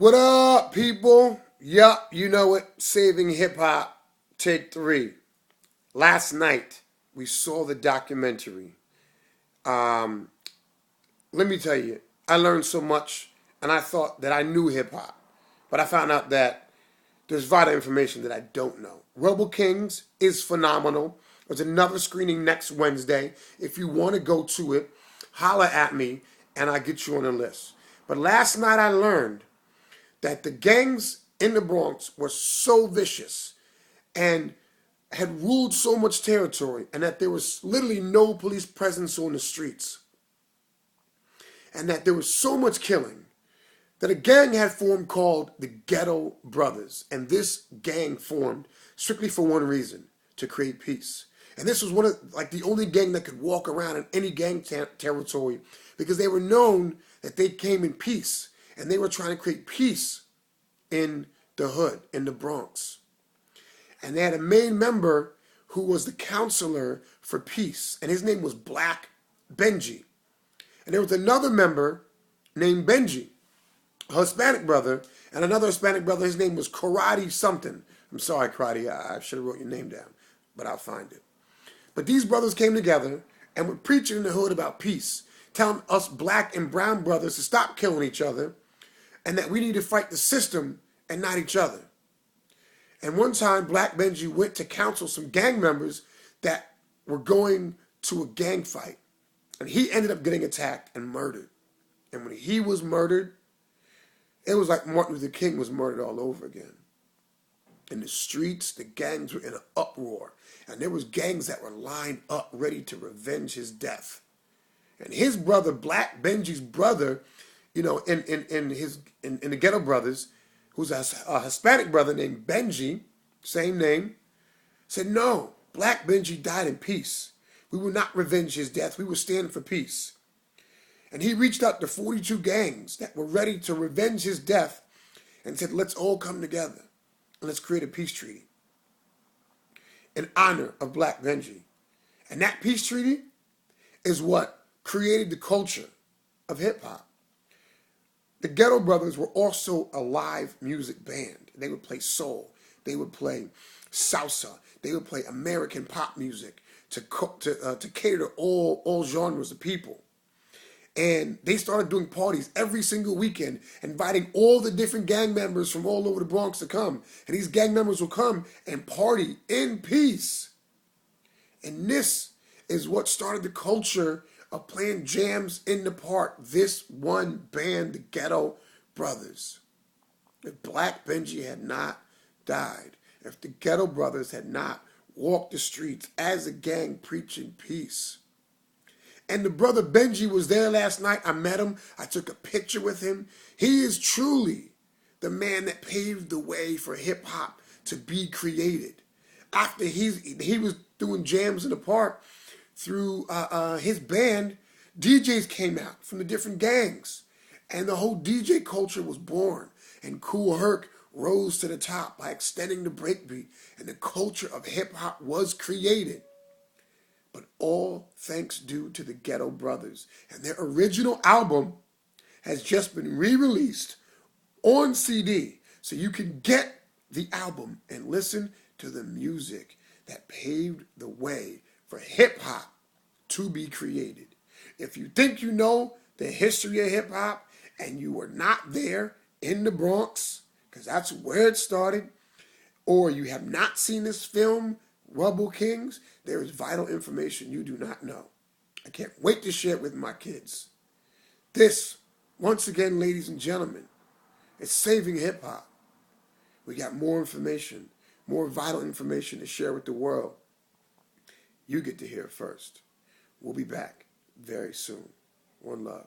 What up, people? Yup, you know it. Saving Hip Hop, take 3. Last night, we saw the documentary. Um, Let me tell you, I learned so much, and I thought that I knew hip hop. But I found out that there's vital information that I don't know. Rebel Kings is phenomenal. There's another screening next Wednesday. If you want to go to it, holla at me, and I'll get you on the list. But last night I learned that the gangs in the Bronx were so vicious and had ruled so much territory, and that there was literally no police presence on the streets, and that there was so much killing that a gang had formed called the Ghetto Brothers. And this gang formed strictly for one reason: to create peace. And this was one of the only gang that could walk around in any gang territory, because they were known that they came in peace, and they were trying to create peace in the hood, in the Bronx. And they had a main member who was the counselor for peace, and his name was Black Benji. And there was another member named Benji, a Hispanic brother, and another Hispanic brother. His name was Karate something. I'm sorry, Karate, I should have wrote your name down, but I'll find it. But these brothers came together and were preaching in the hood about peace, telling us black and brown brothers to stop killing each other, and that we need to fight the system and not each other. And one time, Black Benji went to counsel some gang members that were going to a gang fight. And he ended up getting attacked and murdered. And when he was murdered, it was like Martin Luther King was murdered all over again. In the streets, the gangs were in an uproar. And there was gangs that were lined up ready to revenge his death. And his brother, Black Benji's brother, in the Ghetto Brothers, who's a Hispanic brother named Benji, same name, said, no, Black Benji died in peace. We will not revenge his death. We will stand for peace. And he reached out to 42 gangs that were ready to revenge his death and said, let's all come together and let's create a peace treaty in honor of Black Benji. And that peace treaty is what created the culture of hip hop. The Ghetto Brothers were also a live music band. They would play soul. They would play salsa. They would play American pop music to cater to all genres of people. And they started doing parties every single weekend, inviting all the different gang members from all over the Bronx to come. And these gang members will come and party in peace. And this is what started the culture of playing jams in the park. This one band, the Ghetto Brothers. If Black Benji had not died, if the Ghetto Brothers had not walked the streets as a gang preaching peace. And the brother Benji was there last night. I met him. I took a picture with him. He is truly the man that paved the way for hip hop to be created. After he was doing jams in the park, through his band, DJs came out from the different gangs. And the whole DJ culture was born. And Kool Herc rose to the top by extending the breakbeat. And the culture of hip-hop was created. But all thanks due to the Ghetto Brothers. And their original album has just been re-released on CD. So you can get the album and listen to the music that paved the way for hip-hop to be created. If you think you know the history of hip-hop and you were not there in the Bronx, because that's where it started, or you have not seen this film, Rebel Kings, there is vital information you do not know. I can't wait to share it with my kids. This, once again, ladies and gentlemen, is Saving Hip-Hop. We got more information, more vital information to share with the world. You get to hear it first. We'll be back very soon. One love.